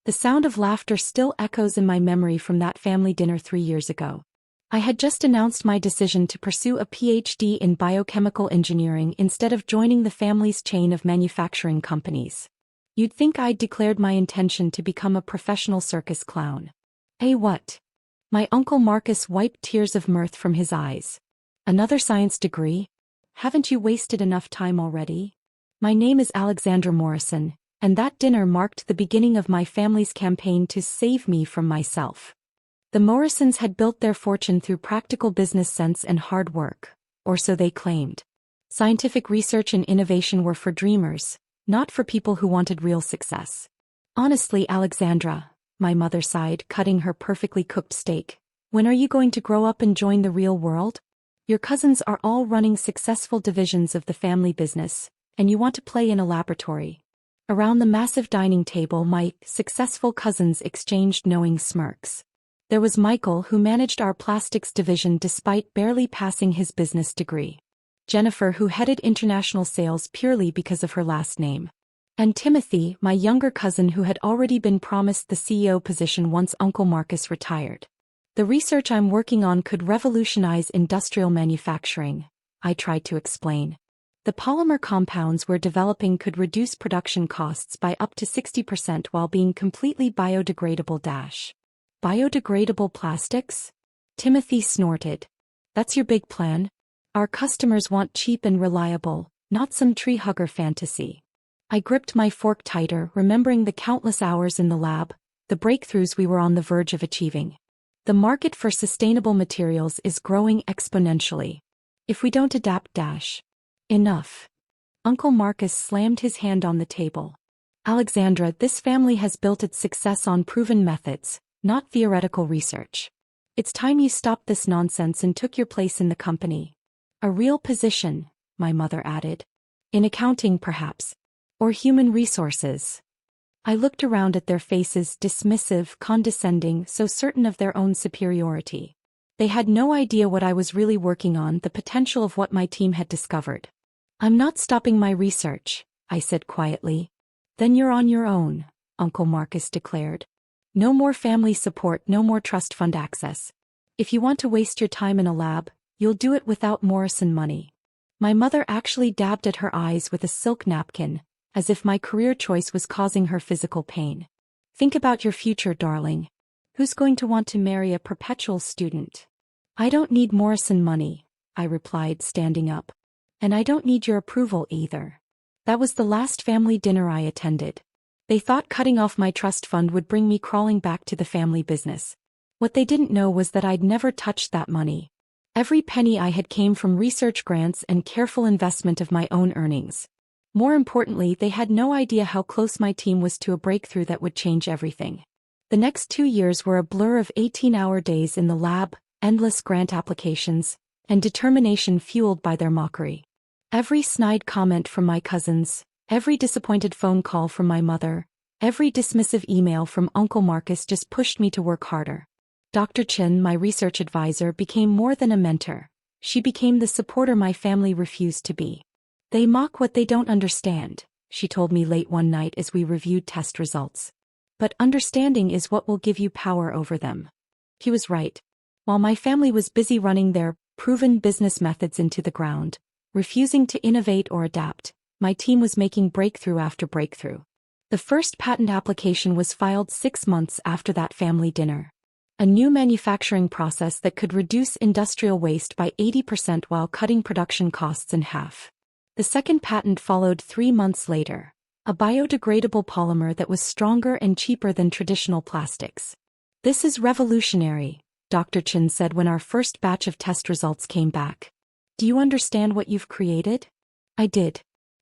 The sound of laughter still echoes in my memory from that family dinner 3 years ago. I had just announced my decision to pursue a PhD in biochemical engineering instead of joining the family's chain of manufacturing companies. You'd think I'd declared my intention to become a professional circus clown. Eh, what? My Uncle Marcus wiped tears of mirth from his eyes. Another science degree? Haven't you wasted enough time already? My name is Alexandra Morrison, and that dinner marked the beginning of my family's campaign to save me from myself. The Morrisons had built their fortune through practical business sense and hard work, or so they claimed. Scientific research and innovation were for dreamers, not for people who wanted real success. Honestly, Alexandra, my mother sighed, cutting her perfectly cooked steak, when are you going to grow up and join the real world? Your cousins are all running successful divisions of the family business, and you want to play in a laboratory. Around the massive dining table, my successful cousins exchanged knowing smirks. There was Michael, who managed our plastics division despite barely passing his business degree. Jennifer, who headed international sales purely because of her last name. And Timothy, my younger cousin, who had already been promised the CEO position once Uncle Marcus retired. The research I'm working on could revolutionize industrial manufacturing, I tried to explain. The polymer compounds we're developing could reduce production costs by up to 60% while being completely biodegradable. Biodegradable plastics? Timothy snorted. That's your big plan? Our customers want cheap and reliable, not some tree-hugger fantasy. I gripped my fork tighter, remembering the countless hours in the lab, the breakthroughs we were on the verge of achieving. The market for sustainable materials is growing exponentially. If we don't adapt, enough. Uncle Marcus slammed his hand on the table. Alexandra, this family has built its success on proven methods, not theoretical research. It's time you stopped this nonsense and took your place in the company. A real position, my mother added. In accounting, perhaps. Or human resources. I looked around at their faces, dismissive, condescending, so certain of their own superiority. They had no idea what I was really working on, the potential of what my team had discovered. I'm not stopping my research, I said quietly. Then you're on your own, Uncle Marcus declared. No more family support, no more trust fund access. If you want to waste your time in a lab, you'll do it without Morrison money. My mother actually dabbed at her eyes with a silk napkin, as if my career choice was causing her physical pain. Think about your future, darling. Who's going to want to marry a perpetual student? I don't need Morrison money, I replied, standing up. And I don't need your approval either. That was the last family dinner I attended. They thought cutting off my trust fund would bring me crawling back to the family business. What they didn't know was that I'd never touched that money. Every penny I had came from research grants and careful investment of my own earnings. More importantly, they had no idea how close my team was to a breakthrough that would change everything. The next 2 years were a blur of 18-hour days in the lab, endless grant applications, and determination fueled by their mockery. Every snide comment from my cousins, every disappointed phone call from my mother, every dismissive email from Uncle Marcus just pushed me to work harder. Dr. Chin, my research advisor, became more than a mentor. She became the supporter my family refused to be. They mock what they don't understand, she told me late one night as we reviewed test results. But understanding is what will give you power over them. He was right. While my family was busy running their proven business methods into the ground, refusing to innovate or adapt, my team was making breakthrough after breakthrough. The first patent application was filed 6 months after that family dinner. A new manufacturing process that could reduce industrial waste by 80% while cutting production costs in half. The second patent followed 3 months later, a biodegradable polymer that was stronger and cheaper than traditional plastics. This is revolutionary, Dr. Chin said when our first batch of test results came back. Do you understand what you've created? I did.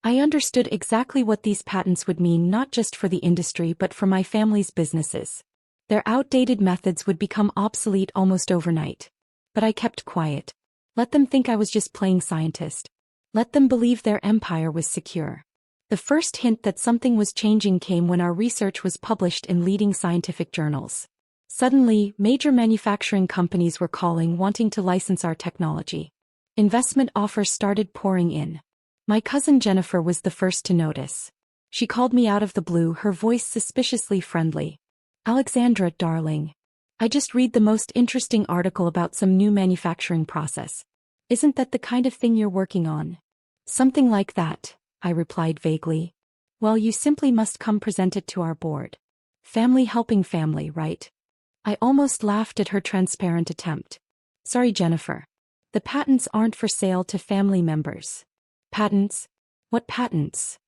I understood exactly what these patents would mean not just for the industry but for my family's businesses. Their outdated methods would become obsolete almost overnight. But I kept quiet. Let them think I was just playing scientist. Let them believe their empire was secure. The first hint that something was changing came when our research was published in leading scientific journals. Suddenly, major manufacturing companies were calling, wanting to license our technology. Investment offers started pouring in. My cousin Jennifer was the first to notice. She called me out of the blue, her voice suspiciously friendly. Alexandra, darling. I just read the most interesting article about some new manufacturing process. Isn't that the kind of thing you're working on? Something like that, I replied vaguely. Well, you simply must come present it to our board. Family helping family, right? I almost laughed at her transparent attempt. Sorry, Jennifer. The patents aren't for sale to family members. Patents? What patents?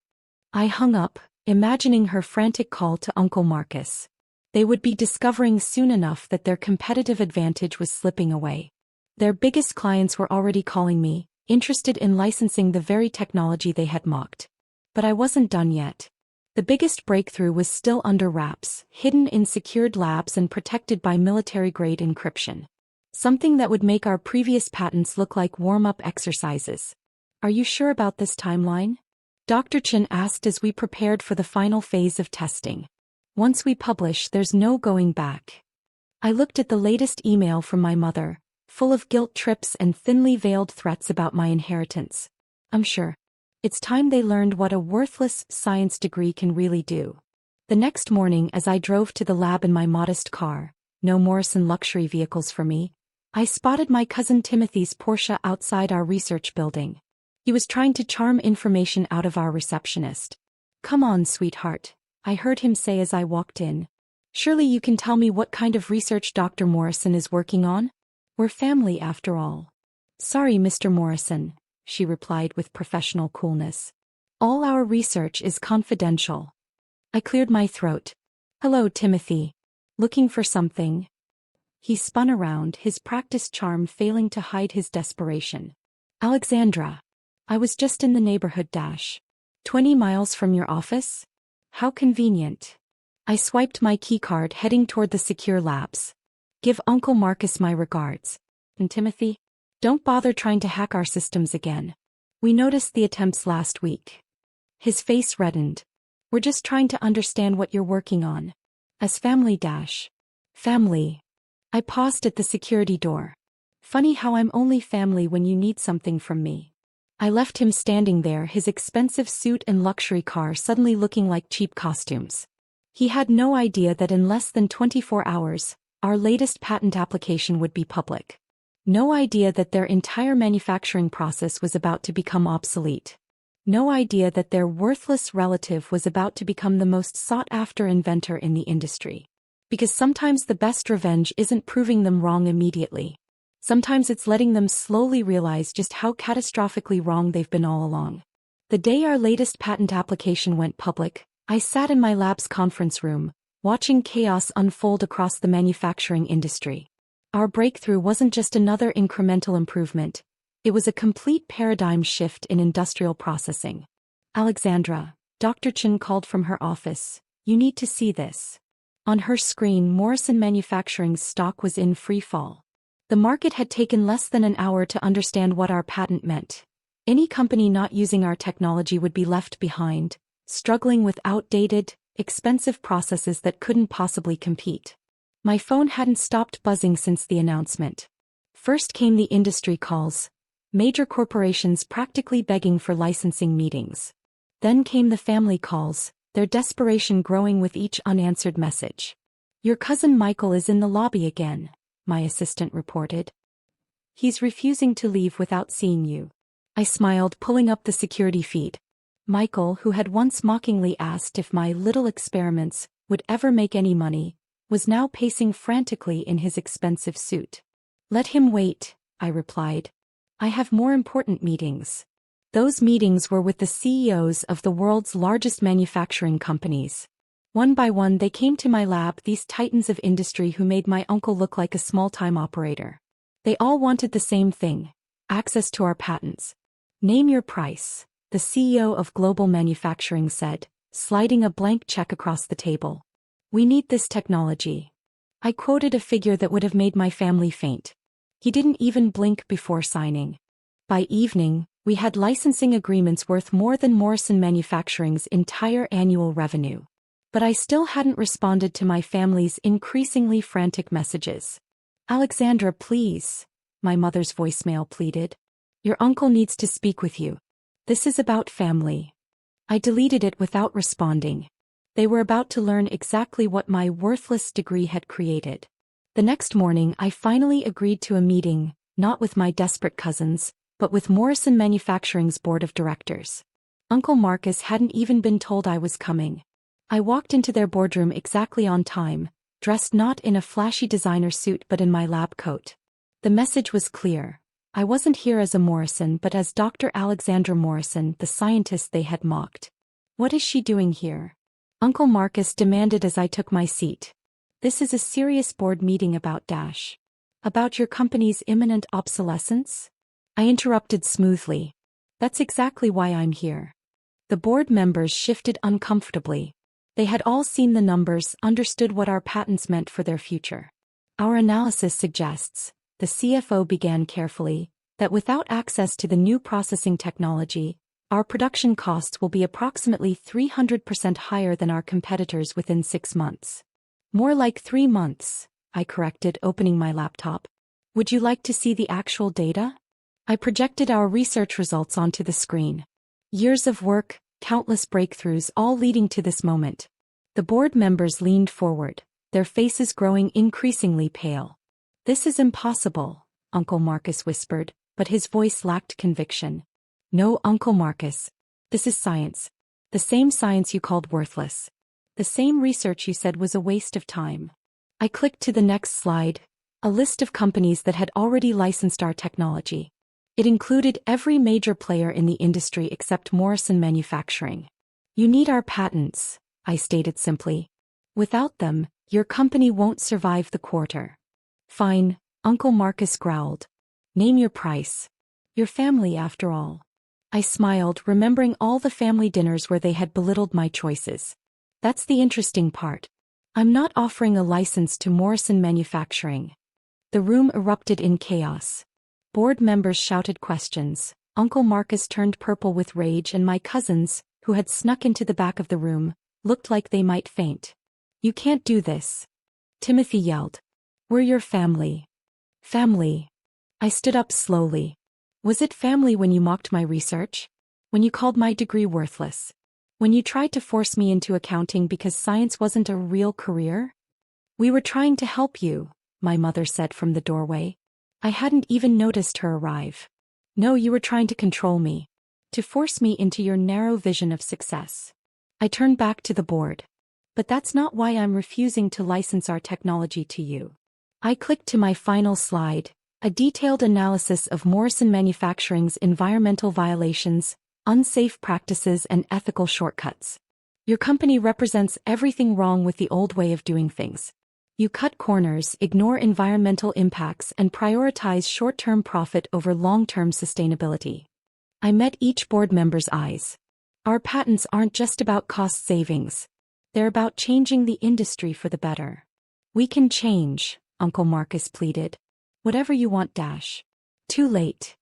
I hung up, imagining her frantic call to Uncle Marcus. They would be discovering soon enough that their competitive advantage was slipping away. Their biggest clients were already calling me, interested in licensing the very technology they had mocked. But I wasn't done yet. The biggest breakthrough was still under wraps, hidden in secured labs and protected by military-grade encryption. Something that would make our previous patents look like warm-up exercises. Are you sure about this timeline? Dr. Chen asked as we prepared for the final phase of testing. Once we publish, there's no going back. I looked at the latest email from my mother, full of guilt trips and thinly veiled threats about my inheritance. I'm sure. It's time they learned what a worthless science degree can really do. The next morning, as I drove to the lab in my modest car, no Morrison luxury vehicles for me, I spotted my cousin Timothy's Porsche outside our research building. He was trying to charm information out of our receptionist. Come on, sweetheart, I heard him say as I walked in. Surely you can tell me what kind of research Dr. Morrison is working on? We're family after all. Sorry, Mr. Morrison, she replied with professional coolness. All our research is confidential. I cleared my throat. Hello, Timothy. Looking for something? He spun around, his practiced charm failing to hide his desperation. Alexandra. I was just in the neighborhood 20 miles from your office? How convenient. I swiped my keycard heading toward the secure labs. Give Uncle Marcus my regards. And Timothy? Don't bother trying to hack our systems again. We noticed the attempts last week. His face reddened. We're just trying to understand what you're working on. As family. Family. I paused at the security door. Funny how I'm only family when you need something from me. I left him standing there, his expensive suit and luxury car suddenly looking like cheap costumes. He had no idea that in less than 24 hours, our latest patent application would be public. No idea that their entire manufacturing process was about to become obsolete. No idea that their worthless relative was about to become the most sought-after inventor in the industry. Because sometimes the best revenge isn't proving them wrong immediately. Sometimes it's letting them slowly realize just how catastrophically wrong they've been all along. The day our latest patent application went public, I sat in my lab's conference room, watching chaos unfold across the manufacturing industry. Our breakthrough wasn't just another incremental improvement, it was a complete paradigm shift in industrial processing. Alexandra, Dr. Chen called from her office, you need to see this. On her screen, Morrison Manufacturing's stock was in free fall. The market had taken less than an hour to understand what our patent meant. Any company not using our technology would be left behind, struggling with outdated, expensive processes that couldn't possibly compete. My phone hadn't stopped buzzing since the announcement. First came the industry calls, major corporations practically begging for licensing meetings. Then came the family calls, their desperation growing with each unanswered message. Your cousin Michael is in the lobby again, my assistant reported. He's refusing to leave without seeing you. I smiled, pulling up the security feed. Michael, who had once mockingly asked if my little experiments would ever make any money, was now pacing frantically in his expensive suit. Let him wait, I replied. I have more important meetings. Those meetings were with the CEOs of the world's largest manufacturing companies. One by one they came to my lab, these titans of industry who made my uncle look like a small-time operator. They all wanted the same thing, access to our patents. Name your price, the CEO of Global Manufacturing said, sliding a blank check across the table. We need this technology. I quoted a figure that would have made my family faint. He didn't even blink before signing. By evening, we had licensing agreements worth more than Morrison Manufacturing's entire annual revenue. But I still hadn't responded to my family's increasingly frantic messages. Alexandra, please, my mother's voicemail pleaded. Your uncle needs to speak with you. This is about family. I deleted it without responding. They were about to learn exactly what my worthless degree had created. The next morning I finally agreed to a meeting, not with my desperate cousins, but with Morrison Manufacturing's board of directors. Uncle Marcus hadn't even been told I was coming. I walked into their boardroom exactly on time, dressed not in a flashy designer suit but in my lab coat. The message was clear. I wasn't here as a Morrison but as Dr. Alexandra Morrison, the scientist they had mocked. "What is she doing here?" Uncle Marcus demanded as I took my seat. "This is a serious board meeting about dash. About your company's imminent obsolescence?" I interrupted smoothly. "That's exactly why I'm here." The board members shifted uncomfortably. They had all seen the numbers, understood what our patents meant for their future. "Our analysis suggests," the CFO began carefully, "that without access to the new processing technology, our production costs will be approximately 300% higher than our competitors within 6 months. "More like 3 months, I corrected, opening my laptop. "Would you like to see the actual data?" I projected our research results onto the screen. Years of work, countless breakthroughs, all leading to this moment. The board members leaned forward, their faces growing increasingly pale. "This is impossible," Uncle Marcus whispered, but his voice lacked conviction. "No, Uncle Marcus. This is science. The same science you called worthless. The same research you said was a waste of time." I clicked to the next slide, a list of companies that had already licensed our technology. It included every major player in the industry except Morrison Manufacturing. "You need our patents," I stated simply. "Without them, your company won't survive the quarter." "Fine," Uncle Marcus growled. "Name your price. Your family, after all." I smiled, remembering all the family dinners where they had belittled my choices. "That's the interesting part. I'm not offering a license to Morrison Manufacturing." The room erupted in chaos. Board members shouted questions. Uncle Marcus turned purple with rage, and my cousins, who had snuck into the back of the room, looked like they might faint. "You can't do this," Timothy yelled. "We're your family." "Family." I stood up slowly. "Was it family when you mocked my research? When you called my degree worthless? When you tried to force me into accounting because science wasn't a real career?" "We were trying to help you," my mother said from the doorway. I hadn't even noticed her arrive. "No, you were trying to control me. To force me into your narrow vision of success." I turned back to the board. "But that's not why I'm refusing to license our technology to you." I clicked to my final slide, a detailed analysis of Morrison Manufacturing's environmental violations, unsafe practices, and ethical shortcuts. "Your company represents everything wrong with the old way of doing things. You cut corners, ignore environmental impacts, and prioritize short-term profit over long-term sustainability." I met each board member's eyes. "Our patents aren't just about cost savings. They're about changing the industry for the better." "We can change," Uncle Marcus pleaded. "Whatever you want, dash." Too late.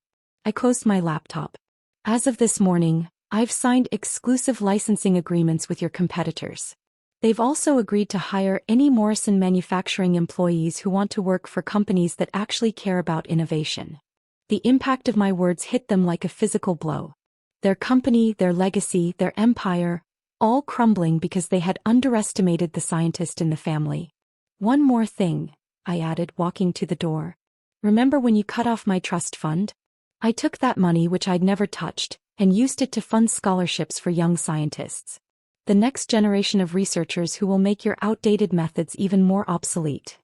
I closed my laptop. "As of this morning, I've signed exclusive licensing agreements with your competitors. They've also agreed to hire any Morrison Manufacturing employees who want to work for companies that actually care about innovation." The impact of my words hit them like a physical blow. Their company, their legacy, their empire, all crumbling because they had underestimated the scientist in the family. "One more thing," I added, walking to the door. "Remember when you cut off my trust fund? I took that money, which I'd never touched, and used it to fund scholarships for young scientists. The next generation of researchers who will make your outdated methods even more obsolete."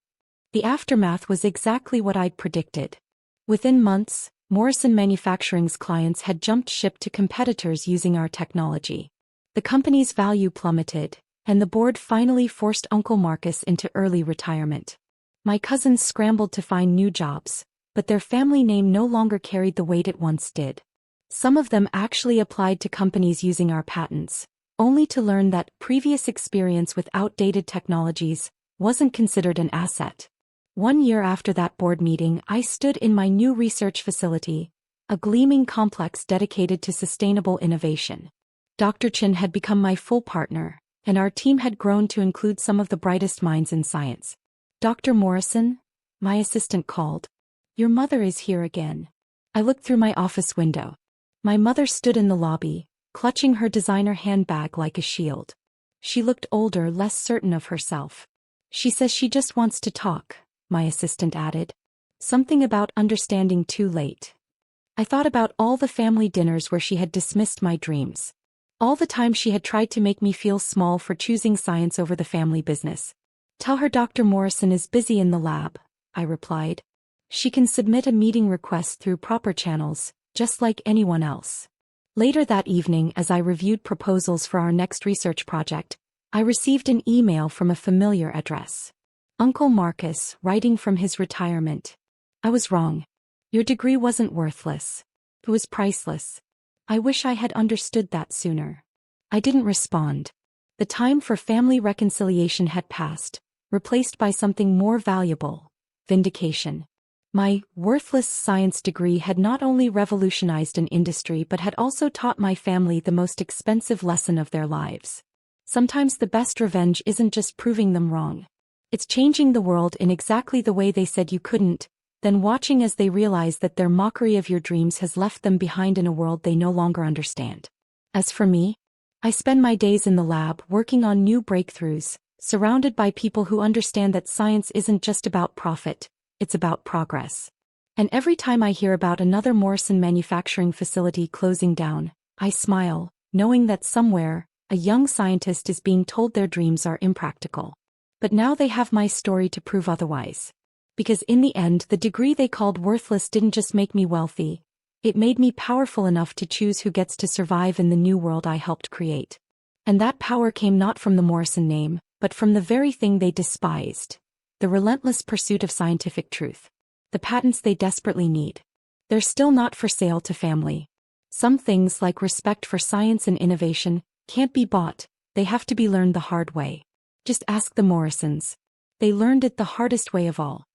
The aftermath was exactly what I'd predicted. Within months, Morrison Manufacturing's clients had jumped ship to competitors using our technology. The company's value plummeted, and the board finally forced Uncle Marcus into early retirement. My cousins scrambled to find new jobs, but their family name no longer carried the weight it once did. Some of them actually applied to companies using our patents, only to learn that previous experience with outdated technologies wasn't considered an asset. 1 year after that board meeting, I stood in my new research facility, a gleaming complex dedicated to sustainable innovation. Dr. Chin had become my full partner, and our team had grown to include some of the brightest minds in science. "Dr. Morrison," my assistant called. "Your mother is here again." I looked through my office window. My mother stood in the lobby, clutching her designer handbag like a shield. She looked older, less certain of herself. She says she just wants to talk, my assistant added. Something about understanding too late. I thought about all the family dinners where she had dismissed my dreams. All the time she had tried to make me feel small for choosing science over the family business. Tell her Dr. Morrison is busy in the lab, I replied. She can submit a meeting request through proper channels, just like anyone else. Later that evening, as I reviewed proposals for our next research project, I received an email from a familiar address. Uncle Marcus, writing from his retirement. I was wrong. Your degree wasn't worthless. It was priceless. I wish I had understood that sooner. I didn't respond. The time for family reconciliation had passed, replaced by something more valuable: vindication. My worthless science degree had not only revolutionized an industry but had also taught my family the most expensive lesson of their lives. Sometimes the best revenge isn't just proving them wrong. It's changing the world in exactly the way they said you couldn't, then watching as they realize that their mockery of your dreams has left them behind in a world they no longer understand. As for me, I spend my days in the lab working on new breakthroughs, surrounded by people who understand that science isn't just about profit, it's about progress. And every time I hear about another Morrison manufacturing facility closing down, I smile, knowing that somewhere, a young scientist is being told their dreams are impractical. But now they have my story to prove otherwise. Because in the end, the degree they called worthless didn't just make me wealthy, it made me powerful enough to choose who gets to survive in the new world I helped create. And that power came not from the Morrison name, but from the very thing they despised: the relentless pursuit of scientific truth. The patents they desperately need. They're still not for sale to family. Some things, like respect for science and innovation, can't be bought, they have to be learned the hard way. Just ask the Morrisons. They learned it the hardest way of all.